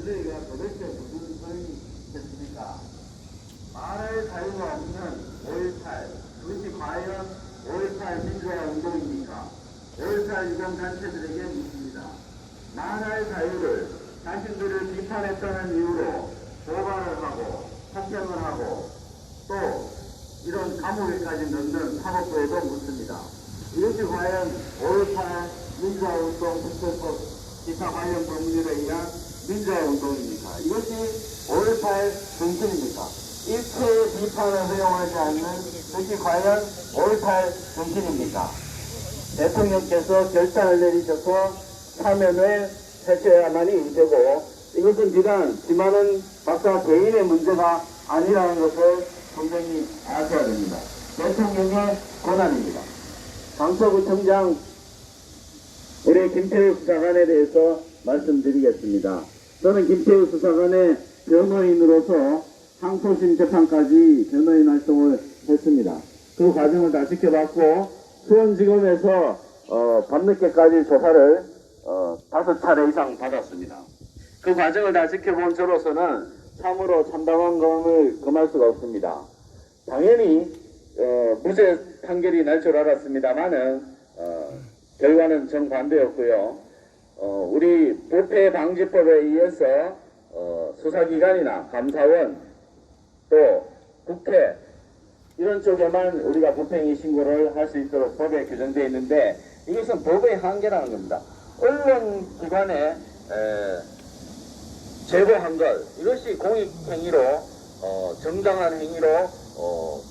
민주주의가 도대체 무슨 소용이 있겠습니까? 말할 자유가 없는 5.18, 그것이 과연 5.18 민주화 운동입니까? 5.18 유공단체들에게 묻습니다. 말할 자유를 자신들을 비판했다는 이유로 고발을 하고 폭행을 하고 또 이런 감옥에까지 넣는 사법부에도 묻습니다. 이것이 과연 5.18 민주화운동 특별법 기타 관련 법률에 의한 민주화운동입니까? 이것이 5.18 정신입니까? 일체의 비판을 허용하지 않는 것이 과연 5.18 정신입니까? 대통령께서 결단을 내리셔서 사면을 해줘야만이 되고 이것은 비단 지만은 박사 개인의 문제가 아니라는 것을 분명히 아셔야 됩니다. 대통령의 권한입니다. 강서구청장 우리 김태우 수사관에 대해서 말씀드리겠습니다. 저는 김태우 수사관의 변호인으로서 항소심 재판까지 변호인 활동을 했습니다. 그 과정을 다 지켜봤고 수원지검에서 밤늦게까지 조사를 5차례 이상 받았습니다. 그 과정을 다 지켜본 저로서는 참으로 참담한 검을 금할 수가 없습니다. 당연히 무죄 판결이 날 줄 알았습니다만은 결과는 정반대였고요. 우리 부패 방지법에 의해서 수사기관이나 감사원 또 국회 이런 쪽에만 우리가 부패행위 신고를 할 수 있도록 법에 규정되어 있는데 이것은 법의 한계라는 겁니다. 언론기관에 제보한 것 이것이 공익행위로 정당한 행위로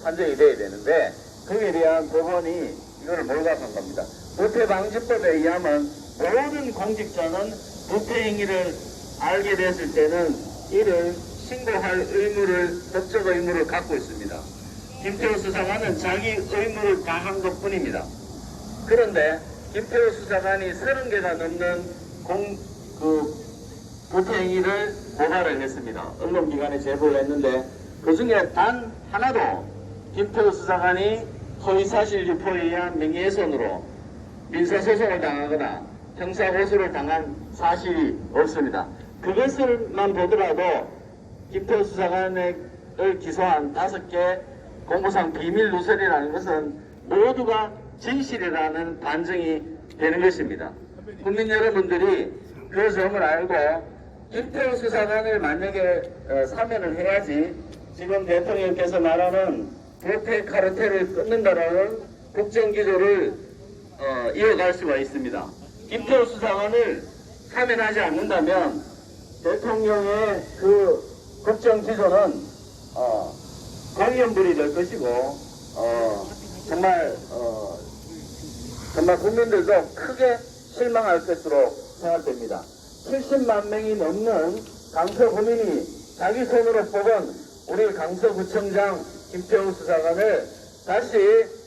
판정이 돼야 되는데 거기에 대한 법원이 이거를 몰각한 겁니다. 부패방지법에 의하면 모든 공직자는 부패행위를 알게 됐을 때는 이를 신고할 의무를 법적 의무를 갖고 있습니다. 김태우 수사관은 자기 의무를 다한 것뿐입니다. 그런데 김태우 수사관이 30개가 넘는 부패행위를 고발을 했습니다. 언론기관에 제보를 했는데 그 중에 단 하나도 김태우 수사관이 허위사실 유포에 의한 명예훼손으로 민사소송을 당하거나 형사고소를 당한 사실이 없습니다. 그것을만 보더라도 김태우 수사관을 기소한 5개 공무상 비밀 누설이라는 것은 모두가 진실이라는 반증이 되는 것입니다. 국민 여러분들이 그 점을 알고 김태우 수사관을 만약에 사면을 해야지 지금 대통령께서 말하는 부패 카르텔을 끊는다라는 국정기조를 이어갈 수가 있습니다. 김태우 수사관을 사면하지 않는다면 대통령의 그 국정기조는 공연불이 될 것이고 정말 국민들도 크게 실망할 것으로 생각됩니다. 70만 명이 넘는 강서구민이 자기 손으로 뽑은 우리 강서구청장 김태우 수사관을 다시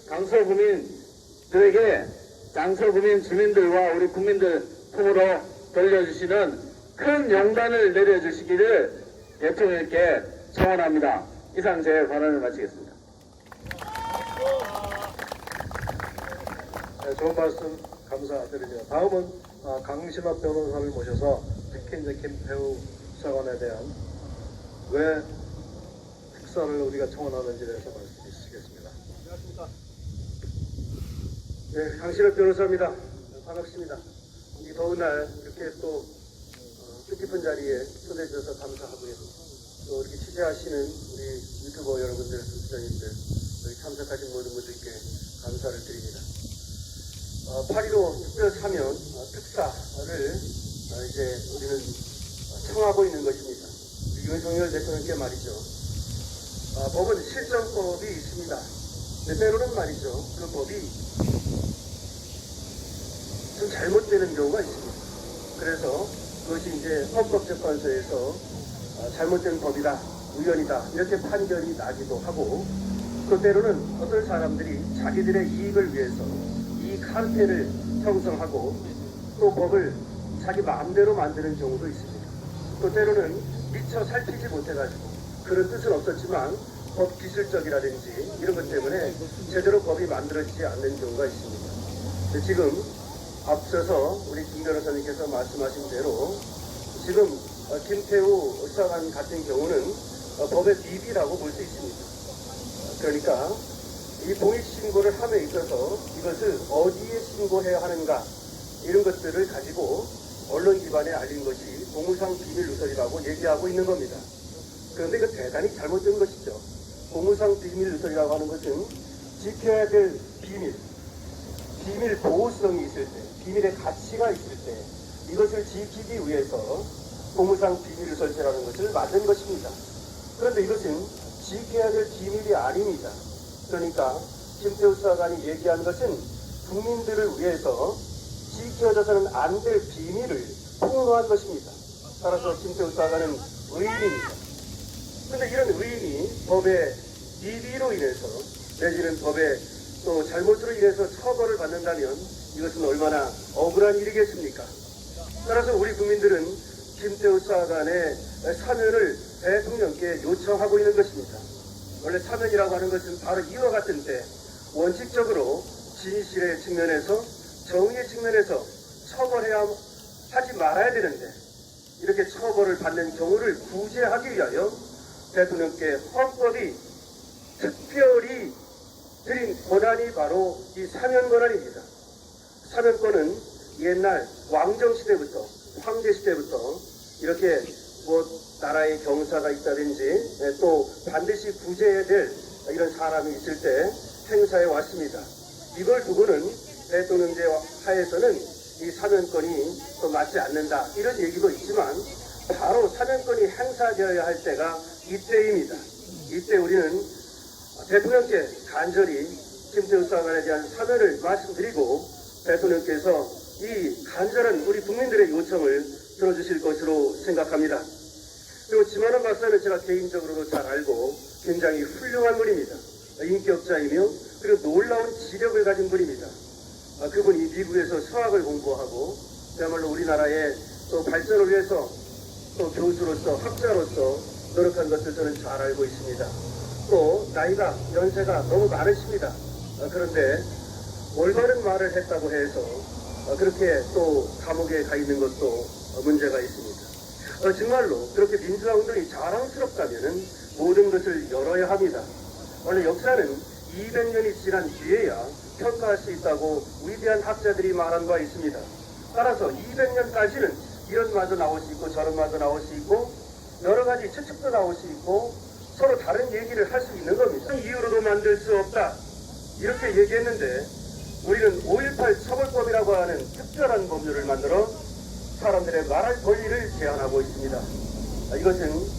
강서구민들에게 강서구민 주민들과 우리 국민들 품으로 돌려주시는 큰 용단을 내려주시기를 대통령께 청원합니다. 이상 제 발언을 마치겠습니다. 네, 좋은 말씀 감사드립니다. 다음은 강신업 변호사를 모셔서 특히 이제 김태우 수사관에 대한 왜 특사를 우리가 청원하는지에 대해서 말씀드리겠습니다. 안녕하십니까. 네, 강신업 변호사입니다. 반갑습니다. 이 더운 날 이렇게 또 뜻깊은 자리에 초대해 주셔서 감사하고요. 또 이렇게 취재하시는 우리 유튜버 여러분들, 구독자님들, 여기 참석하신 모든 분들께 감사를 드립니다. 8.15 특별사면 특사를 이제 우리는 청하고 있는 것입니다. 윤석열 대통령께 말이죠. 법은 실정법이 있습니다. 근데 때로는 말이죠. 그 법이 좀 잘못되는 경우가 있습니다. 그래서 그것이 이제 헌법재판소에서 잘못된 법이다, 우연이다 이렇게 판결이 나기도 하고 또 때로는 어떤 사람들이 자기들의 이익을 위해서 이 카르텔을 형성하고 또 법을 자기 마음대로 만드는 경우도 있습니다. 또 때로는 미처 살피지 못해가지고 그런 뜻은 없었지만 법 기술적이라든지 이런 것 때문에 제대로 법이 만들어지지 않는 경우가 있습니다. 지금 앞서서 우리 김 변호사님께서 말씀하신 대로 지금 김태우 수사관 같은 경우는 법의 비비라고 볼 수 있습니다. 그러니까 이 공익신고를 함에 있어서 이것을 어디에 신고해야 하는가 이런 것들을 가지고 언론 기반에 알린 것이 공무상 비밀 누설이라고 얘기하고 있는 겁니다. 그런데 이거 대단히 잘못된 것이죠. 공무상 비밀 누설이라고 하는 것은 지켜야 될 비밀 보호성이 있을 때, 비밀의 가치가 있을 때 이것을 지키기 위해서 공무상 비밀 누설죄라는 것을 만든 것입니다. 그런데 이것은 지켜야 될 비밀이 아닙니다. 그러니까 김태우 수사관이 얘기한 것은 국민들을 위해서 지켜져서는 안 될 비밀을 폭로한 것입니다. 따라서 김태우 수사관은 의인입니다. 그런데 이런 의인이 법의 비리로 인해서 내지는 법의 또 잘못으로 인해서 처벌을 받는다면 이것은 얼마나 억울한 일이겠습니까? 따라서 우리 국민들은 김태우 수사관의 사면을 대통령께 요청하고 있는 것입니다. 원래 사면이라고 하는 것은 바로 이와 같은 때 원칙적으로 진실의 측면에서 정의의 측면에서 처벌해야 하지 말아야 되는데 이렇게 처벌을 받는 경우를 구제하기 위하여 대통령께 헌법이 특별히 드린 권한이 바로 이 사면 권한입니다. 사면권은 옛날 왕정 시대부터 황제 시대부터 이렇게 나라의 경사가 있다든지 또 반드시 구제해야 될 이런 사람이 있을 때 행사해 왔습니다. 이걸 두고는 대통령제 하에서는 이 사면권이 또 맞지 않는다 이런 얘기도 있지만 바로 사면권이 행사되어야 할 때가 이때입니다. 이때 우리는 대통령께 간절히 김태우 수사관에 대한 사면을 말씀드리고 대통령께서 이 간절한 우리 국민들의 요청을 들어주실 것으로 생각합니다. 그리고 지만원 박사는 제가 개인적으로도 잘 알고 굉장히 훌륭한 분입니다. 인격자이며 그리고 놀라운 지력을 가진 분입니다. 그분이 미국에서 수학을 공부하고 그야말로 우리나라의 또 발전을 위해서 또 교수로서 학자로서 노력한 것을 저는 잘 알고 있습니다. 또 나이가 연세가 너무 많으십니다. 그런데 올바른 말을 했다고 해서 그렇게 또 감옥에 가 있는 것도 문제가 있습니다. 정말로 그렇게 민주화 운동이 자랑스럽다면 모든 것을 열어야 합니다. 원래 역사는 200년이 지난 뒤에야 평가할 수 있다고 위대한 학자들이 말한 바 있습니다. 따라서 200년까지는 이런 말도 나올 수 있고 저런 말도 나올 수 있고 여러 가지 추측도 나올 수 있고 서로 다른 얘기를 할 수 있는 겁니다. 이유로도 만들 수 없다 이렇게 얘기했는데 우리는 5.18 처벌법이라고 하는 특별한 법률을 만들어 사람들의 말할 권리를 제한하고 있습니다. 이것은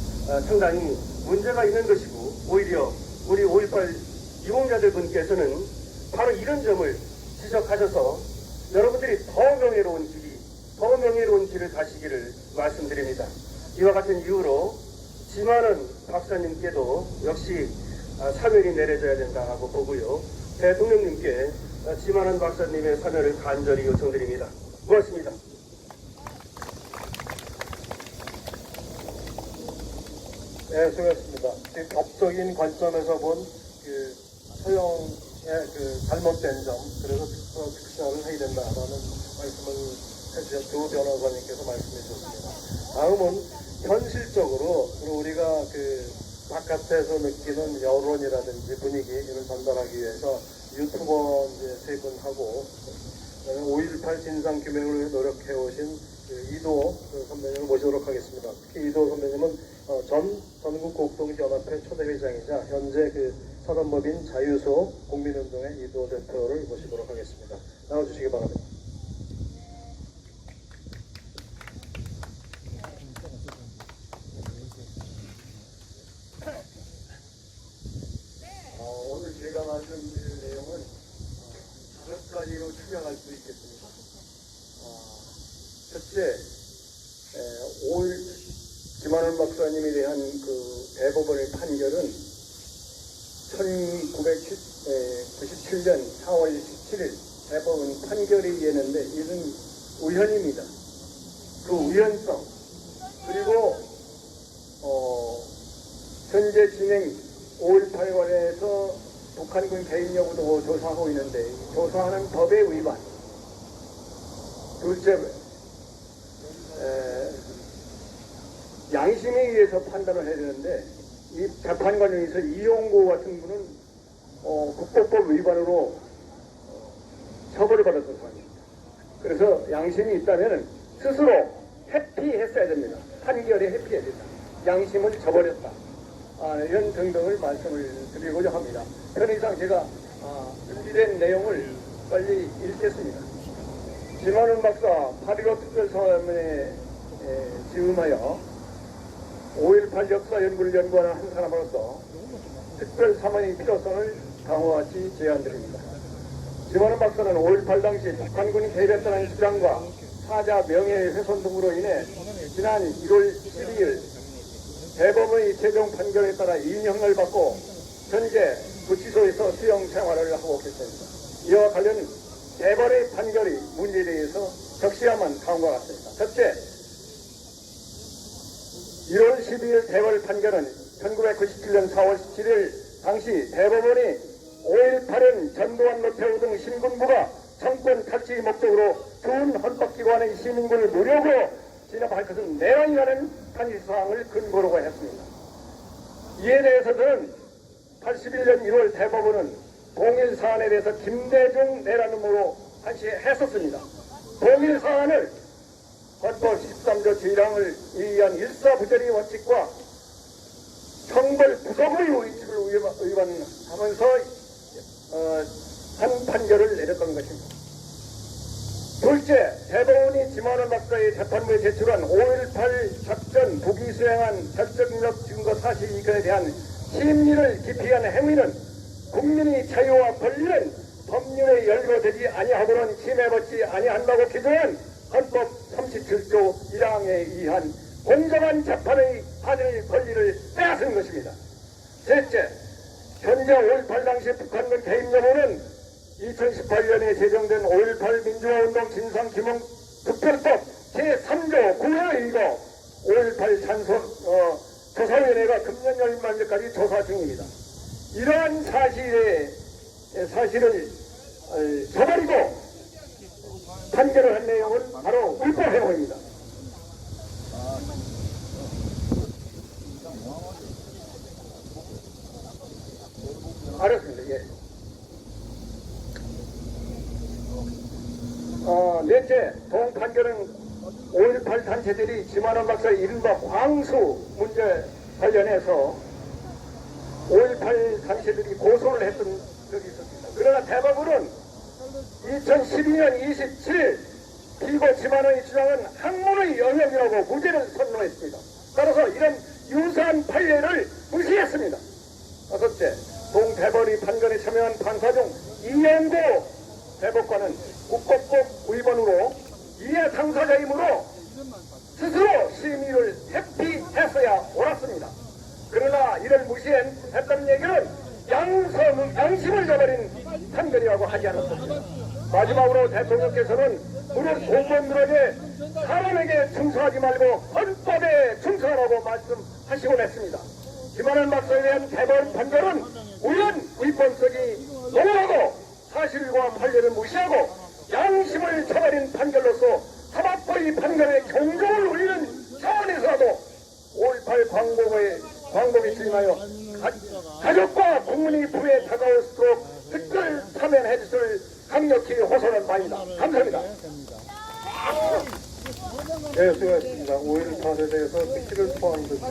상당히 문제가 있는 것이고 오히려 우리 5.18 유공자들 분께서는 바로 이런 점을 지적하셔서 여러분들이 더 명예로운 길을 가시기를 말씀드립니다. 이와 같은 이유로 지만원 박사님께도 역시 사면이 내려져야 된다고 보고요. 대통령님께 지만원 박사님의 사면을 간절히 요청드립니다. 고맙습니다. 네, 수고했습니다. 지금 법적인 관점에서 본 그 서영의 그 잘못된 점, 그래서 특사를 해야 된다라는 말씀을 해주신 두 변호사님께서 말씀해 주셨습니다. 다음은 현실적으로 우리가 그 바깥에서 느끼는 여론이라든지 분위기 이를 전달하기 위해서 유튜버 이제 세 분하고 5.18 진상 규명을 노력해 오신 그 이도 선배님을 모시도록 하겠습니다. 특히 이도 선배님은 전 전국곡동연합회 초대회장이자 현재 그 사단법인 자유소 국민운동의 이도 대표를 모시도록 하겠습니다. 나와주시기 바랍니다. 오늘 제가 말씀드릴 내용은 5가지로 추정할 수 있겠습니다. 첫째, 지만원 박사님에 대한 그 대법원의 판결은 1997년 4월 17일 대법원 판결이 있는데 이는 우연입니다. 그 우연성 그리고 현재 진행 5.18 관련해서 북한군 개입 여부도 조사하고 있는데 조사하는 법의 위반. 둘째, 양심에 의해서 판단을 해야 되는데 이 재판 과정에서 이용고 같은 분은 국보법 위반으로 처벌을 받았던 사람입니다. 그래서 양심이 있다면 스스로 회피했어야 됩니다. 판결에 회피해야 된다. 양심을 저버렸다. 이런 등등을 말씀을 드리고자 합니다. 편의상 제가 준비된 내용을 빨리 읽겠습니다. 김한원 박사 8.15 특별사면에 지음하여 5.18 역사 연구를 연구하는 한 사람으로서 특별사면의 필요성을 다음과 같이 제안드립니다. 김한원 박사는 5.18 당시 북한군이 개입했다는 주장과 사자 명예훼손 등으로 인해 지난 1월 12일 대법원의 최종 판결에 따라 2년을 받고 현재 구치소에서 수용 생활을 하고 계십니다. 이와 관련 대법원의 판결이 문제에 대해서 적시하면 다음과 같습니다. 첫째, 1월 12일 대법원 판결은 1997년 4월 17일 당시 대법원이 5.18은 전두환 노태우 등 신군부가 정권 탈취 목적으로 준 헌법기관의 시민군을 무력으로 진압할 것은 내란이라는 판시사항을 근거로 했습니다. 이에 대해서 저는 81년 1월 대법원은 동일 사안에 대해서 김대중 내란음으로 판시했었습니다. 동일 사안을 헌법 13조 제1항을 위한 일사부절의 원칙과 형벌 구속의 원칙을 위반하면서 한 판결을 내렸던 것입니다. 둘째, 대법원이 김한원 박사의 재판부에 제출한 5.18 작전 북이 수행한 결정적 증거 사실 이건에 대한 심리를 기피한 행위는 국민의 자유와 권리는 법률에 열거되지 아니하고는 침해받지 아니한다고 규정한 헌법 37조 1항에 의한 공정한 재판의 받을 권리를 빼앗은 것입니다. 셋째, 현재 5.18 당시 북한군 개입 여부는 2018년에 제정된 5.18 민주화운동 진상규명 특별법 제3조 9호에 의거 5.18 조사위원회가 금년 연말까지 조사 중입니다. 이러한 사실을 저버리고 판결을 한 내용은 바로 불법행위입니다. 알았습니다. 예. 넷째, 동 판결은 5.18 단체들이 김한원 박사의 이른바 광수 문제 관련해서 5.18 단체들이 고소를 했던 적이 있었습니다. 그러나 대법원은 2012년 27일 피고 김한원의 주장은 학문의 영역이라고 무죄를 선고했습니다. 따라서 이런 유사한 판례를 무시했습니다. 다섯째, 동 대법원의 판결에 참여한 판사 중 이영구 대법관은 국법법 위반으로 이해 당사자이므로 스스로 심의를 회피했어야 옳았습니다. 그러나 이를 무시했다는 얘기는 양심을 저버린 판결이라고 하지 않았습니다. 마지막으로 대통령께서는 무릇 공무원들에게 사람에게 충성하지 말고 헌법에 충성하라고 말씀하시곤 했습니다. 김한원 박사에 대한 대법원 판결은 우연 위법성이 농후하고 사실과 판례를 무시하고 양심을 저버린 판결로서 사법부의 판결에 경종을 울리는 차원에서라도 5.18 광복에 수임하여 가족과 국민의 부에 다가올수록 특별 참여해 주실 강력히 호소하는 바입니다. 감사합니다. 네, 수고하셨습니다. 5.18에 대해서 특기를 포함한 듯한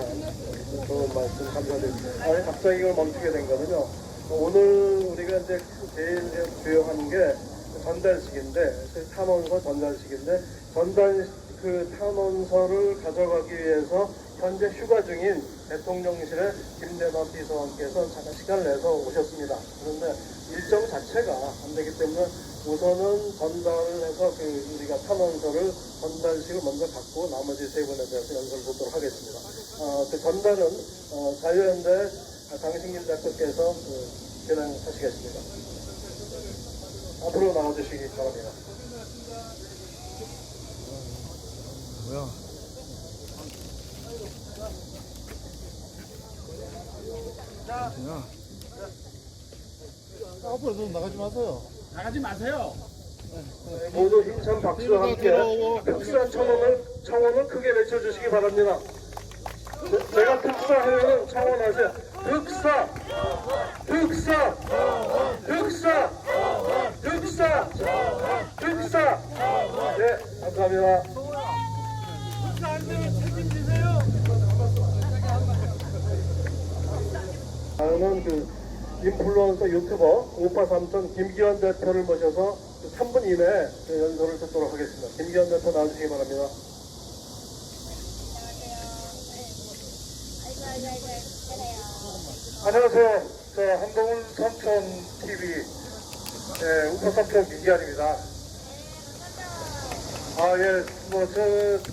좋은 말씀 감사드립니다. 갑자기 이걸 멈추게 된 거는요. 오늘 우리가 이제 제일 주요한 게 전달식인데, 탄원서 전달식인데, 그 탄원서를 가져가기 위해서 현재 휴가 중인 대통령실의 김대남 비서관께서 잠깐 시간을 내서 오셨습니다. 그런데 일정 자체가 안 되기 때문에 우선은 전달을 해서 우리가 탄원서를 전달식을 먼저 갖고 나머지 세 분에 대해서 연설을 보도록 하겠습니다. 그 전달은 자유연대 장신길 대표께서 진행하시겠습니다. 앞으로 나와주시기 바랍니다. 뭐야? 앞으로 좀 나가지 마세요. 나가지 마세요. 모두 힘찬 박수와 함께 흡수한 청원을 크게 외쳐주시기 바랍니다. 제가 특사하면 청원하세요. 특사, 특사, 특사, 특사, 특사. 네, 감사합니다. 다음은 그 인플루언서 유튜버 5830 김기현 대표를 모셔서 3분 이내에 연설을 듣도록 하겠습니다. 김기현 대표 나와주시기 바랍니다. 안녕하세요. 저 한동훈 삼촌 TV 우파 삼촌 김기현입니다. 예,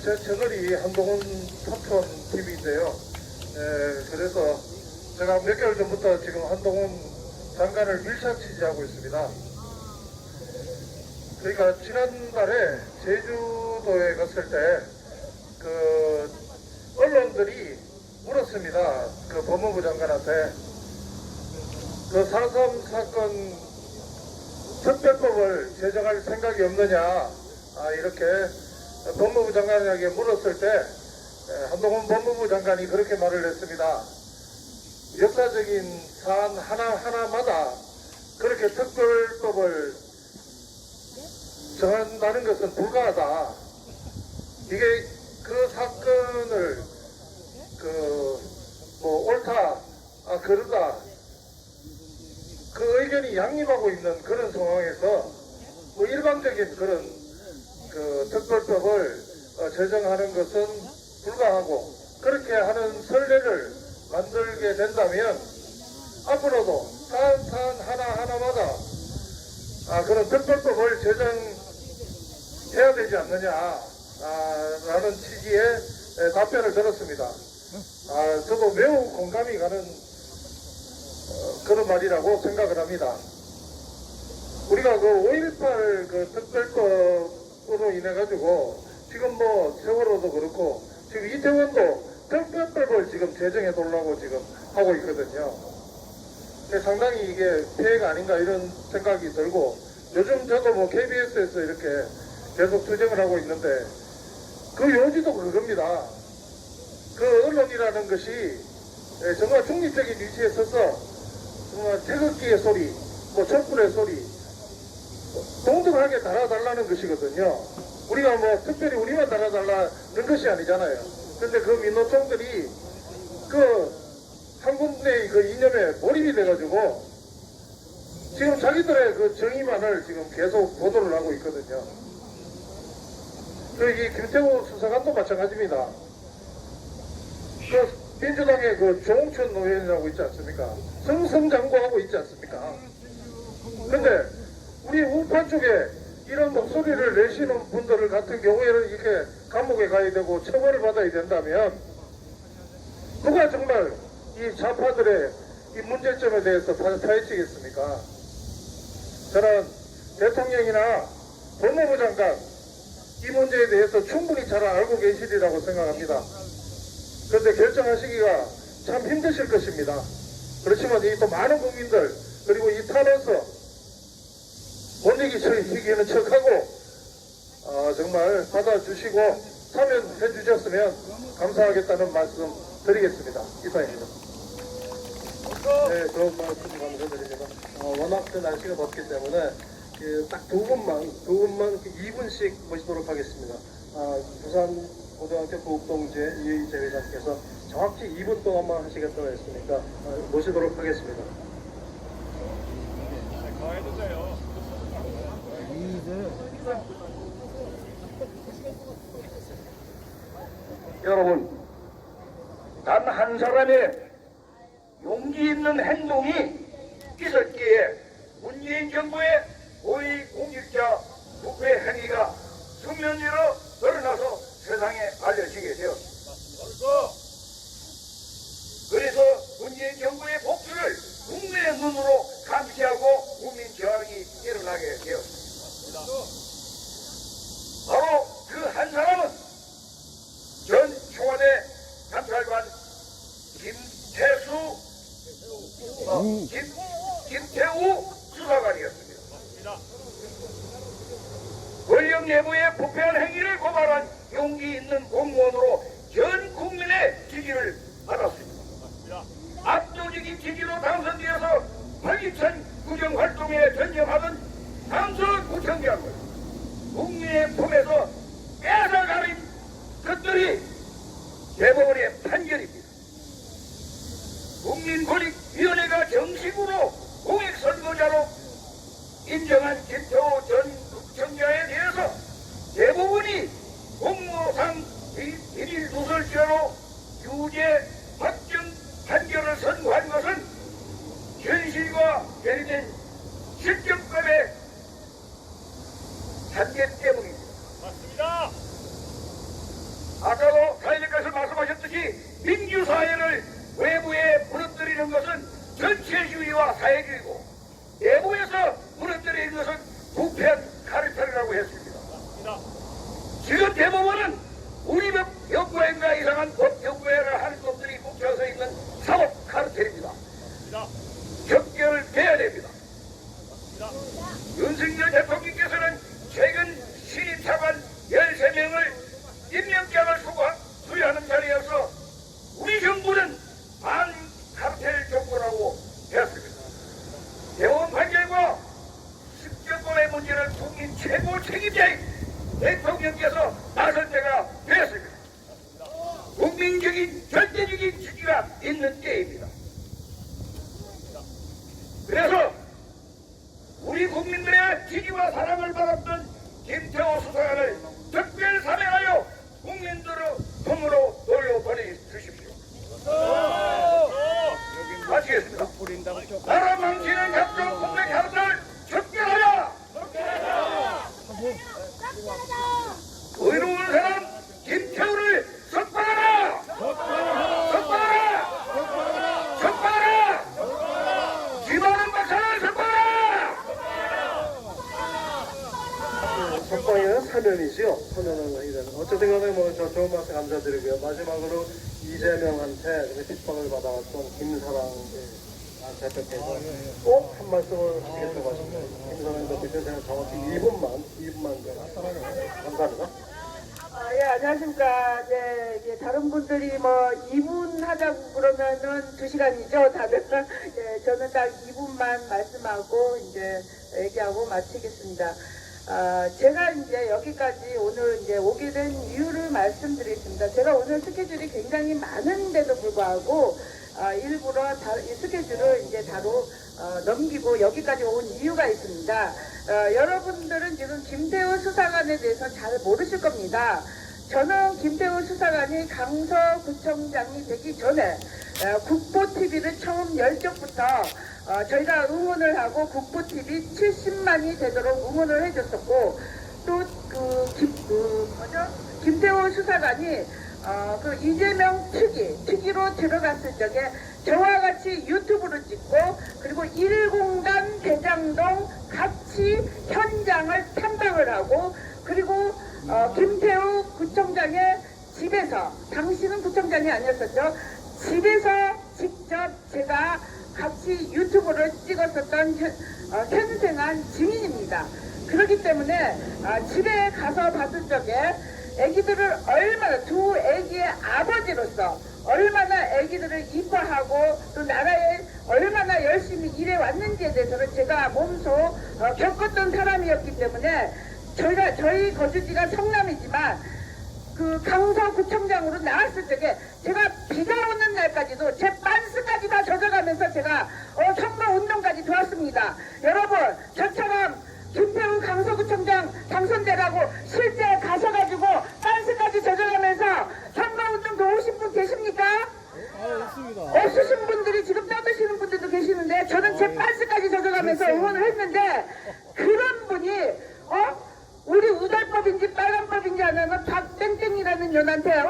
제 채널이 한동훈 삼촌 TV인데요. 그래서 제가 몇 개월 전부터 지금 한동훈 장관을 밀착 취재하고 있습니다. 그러니까 지난달에 제주도에 갔을 때 그 언론들이 물었습니다. 그 법무부 장관한테 그 4.3 사건 특별법을 제정할 생각이 없느냐 이렇게 법무부 장관에게 물었을 때 한동훈 법무부 장관이 그렇게 말을 했습니다. 역사적인 사안 하나하나마다 그렇게 특별법을 정한다는 것은 불가하다. 이게 그 사건을 옳다, 그르다 그 의견이 양립하고 있는 그런 상황에서 일반적인 그런 그 특별법을 제정하는 것은 불가하고 그렇게 하는 선례를 만들게 된다면 앞으로도 사안 하나하나마다 그런 특별법을 제정해야 되지 않느냐 라는 취지의 답변을 들었습니다. 저도 매우 공감이 가는 그런 말이라고 생각을 합니다. 우리가 그 5.18 그 특별법으로 인해 가지고 지금 세월호도 그렇고 지금 이태원도 특별법을 지금 제정해 달라고 지금 하고 있거든요. 근데 상당히 이게 피해가 아닌가 이런 생각이 들고 요즘 저도 KBS에서 이렇게 계속 투쟁을 하고 있는데 그 요지도 그겁니다. 그 언론이라는 것이 정말 중립적인 위치에 서서 정말 태극기의 소리, 촛불의 소리 동등하게 달아달라는 것이거든요. 우리가 특별히 우리만 달아달라는 것이 아니잖아요. 근데 그 민노총들이 한 군데의 그 이념에 몰입이 돼가지고 지금 자기들의 그 정의만을 지금 계속 보도를 하고 있거든요. 이 김태우 수사관도 마찬가지입니다. 민주당의 조홍천 노회원이라고 있지 않습니까? 승승장구하고 있지 않습니까? 근데 우리 우파 쪽에 이런 목소리를 내시는 분들 같은 경우에는 이렇게 감옥에 가야 되고 처벌을 받아야 된다면 누가 정말 이 좌파들의 이 문제점에 대해서 파헤치겠습니까? 저는 대통령이나 법무부 장관 이 문제에 대해서 충분히 잘 알고 계시리라고 생각합니다. 그런데 결정하시기가 참 힘드실 것입니다. 그렇지만 이 또 많은 국민들 그리고 이 탄원서 못 이기는 척하고 정말 받아주시고 참여해 주셨으면 감사하겠다는 말씀 드리겠습니다. 이상입니다. 네, 좋은 말씀 감사드립니다. 워낙 날씨가 덥기 때문에 딱 두 분만 2분씩 모시도록 하겠습니다. 부산 고등학교 부읍동제 이의재 회장께서 정확히 2분 동안만 하시겠다고 했으니까 모시도록 하겠습니다. 여러분, 단 한 사람의 용기 있는 행동이 있었기에 문재인 정부의 고위 공직자 부패 행위가 수면 위로 드러나서 세상에 알려지게 되었습니다. 그래서 문재인 정부의 복수를 국민의 눈으로 감시하고 국민 저항이 일어나게 되었습니다. 바로 그 한 사람은 전 청와대 감찰관 김태우 수사관이었습니다. 권력 내부의 부패한 행위를 고발한 용기 있는 공무원으로 대법원의 판결입니다. 국민권익위원회가 정식으로 공익선거자로 인정한 김태호 전 국정자에 대해서 대법원이 공무상 비밀 누설죄로 유죄 확정 판결을 선고한 것은 현실과 괴리된 실정법의 한계 때문입니다. 맞습니다. 아까도 사회자께서 말씀하셨듯이 민주사회를 외부에 무너뜨리는 것은 전체주의와 사회주의고 내부에서 무너뜨리는 것은 부패한 카르텔이라고 했습니다. 지금 대법원은 우리 법 연구회가 이상한 법 연구회를 하는 놈들이 뭉쳐서 있는 사법 카르텔입니다. 격결돼야 됩니다. 윤석열 대통령께서는 최근 신입차관 13명을 임명장을 수여하는 자리에서 우리 정부는 반카르텔 정부라고 했습니다. 대법원 판결과 실정권의 문제를 국민 최고 책임자인 대통령께서 나설 때가 되었습니다. 국민적인 절대적인 지지가 있는 때입니다. 그래서 우리 국민들의 지지와 사랑을 받았던 김태호 수사관을 특별 사면하여 국민들의 품으로 돌려보내주십시오. 마치겠습니다. 나라 망치는 각종 국내 가르를 척결하라! 의로운 사람 김태호를 석방하라! 석방하라! 석방하라! 김하는 박사를 석방하라! 석방이는 사면이지요. 사면을 하게 되는. 어쨌든 간에 저 좋은 말씀 감사드리고요. 마지막으로 이재명한테 핍박을 받아왔던 김사랑 대표께서 꼭 한 말씀을 하시겠다고 하십니다. 김사랑 대표께서 제가 정확히 2분만 감사합니다. 예, 안녕하십니까. 예, 다른 분들이 뭐 2분 하자고 그러면은 2시간이죠, 다들. 예, 저는 딱 2분만 말씀하고 이제 얘기하고 마치겠습니다. 제가 이제 여기까지 오늘 이제 오게 된 이유를 말씀드리겠습니다. 제가 오늘 스케줄이 굉장히 많은데도 불구하고 일부러 이 스케줄을 이제 바로 넘기고 여기까지 온 이유가 있습니다. 여러분들은 지금 김태호 수사관에 대해서 잘 모르실 겁니다. 저는 김태호 수사관이 강서구청장이 되기 전에 국보TV를 처음 열 적부터 저희가 응원을 하고 국보TV 70만이 되도록 응원을 해줬었고 또 김태호 수사관이 그 이재명 특위로 들어갔을 적에 저와 같이 유튜브를 찍고 그리고 1공단 대장동 같이 현장을 탐방을 하고 그리고 김태우 구청장의 집에서 당시는 구청장이 아니었었죠. 집에서 직접 제가 같이 유튜브를 찍었었던 현생한 증인입니다. 그렇기 때문에 집에 가서 봤을 적에 애기들을 얼마나 두 애기의 아버지로서 얼마나 애기들을 이뻐하고 또 나라에 얼마나 열심히 일해왔는지에 대해서는 제가 몸소 겪었던 사람이었기 때문에 저희 거주지가 성남이지만 그 강서구청장으로 나왔을 적에 제가 비가 오는 날까지도 제 빤스까지 다 젖어가면서 제가 선거운동까지 도왔습니다. 여러분 저처럼 김태우 강서구청장 당선되라고 실제 가셔가지고 빤스까지 젖어가면서 선거운동 도우신 분 계십니까? 있습니다. 없으신 분들이 지금 떠드시는 분들도 계시는데 저는 제 빤스까지 젖어가면서 응원을 했는데 그런 분이 우리 우달법인지 빨간법인지 하는 박땡땡이라는 년한테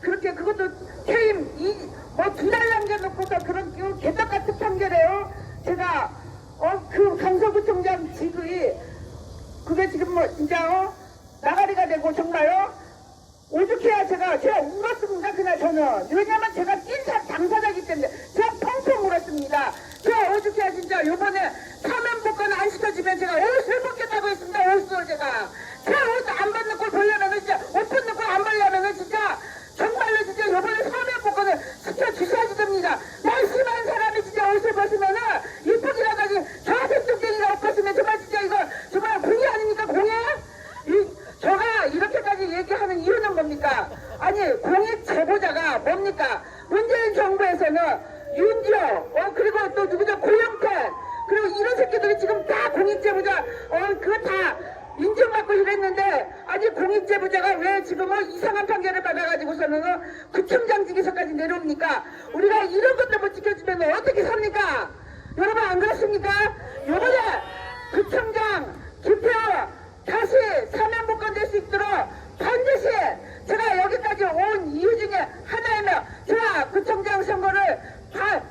그렇게 그것도 퇴임 2달 남겨놓고서 그런 개떡 같은 판결해요. 제가 그 강서구청장 직위 그게 지금 진짜 나가리가 되고 정말요 오죽해야 제가 울었습니다. 그날 저는 왜냐면 제가 찐 당사자이기 때문에 제가 펑펑 울었습니다. 제가 오죽해야 진짜 요번에 사면 복권 안 시켜주면 제가 옷을 벗겠다고 했습니다. 옷을 제가 옷 안 벗는 꼴 보려면은 진짜 옷 벗는 꼴 안 보려면은 진짜 정말로 진짜 요번에 사면 복권을 시켜주셔야지 됩니다. 열심한 사람이 진짜 옷을 벗으면은 이쁘기라도 하지 저한테 뚝땡이가 옷 벗으면 정말 진짜 이거 정말 공이 아닙니까 공이? 제가 이렇게까지 얘기하는 이유는 뭡니까? 아니 공익 제보자가 뭡니까? 문재인 정부에서는 윤지호, 그리고 또 누구죠? 고영태, 그리고 이런 새끼들이 지금 다 공익제보자, 그거 다 인정받고 이랬는데, 아직 공익제보자가 왜 지금은 이상한 판결을 받아가지고서는 구청장직에서까지 내려옵니까? 우리가 이런 것도 못 지켜주면 어떻게 삽니까? 여러분 안 그렇습니까? 요번에 구청장 기표 다시 사면복권될 수 있도록 반드시 제가 여기까지 온 이유 중에 하나이며 제가 구청장 선거를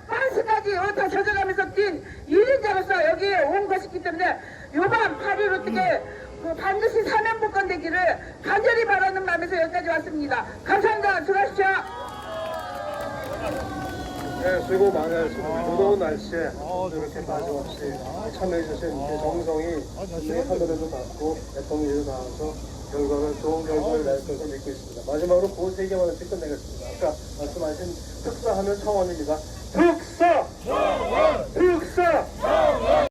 반스까지 다 젖어가면서 뛴 1인자로서 여기에 온 것이기 때문에 요번 8일 어떻게 반드시 사면복권 되기를 간절히 바라는 마음에서 여기까지 왔습니다. 감사합니다. 수고하십시오. 네, 수고 많으셨습니다. 무더운 날씨에 이렇게 빠짐없이 참여해주신 그 정성이 분명히 하늘에도 닿고 대통령에도 닿아서 결과를 좋은 결과를 낼 것을 믿고 있습니다. 마지막으로 그 세 개만 해서 끝내겠습니다. 아까 말씀하신 특사하면 청원입니다.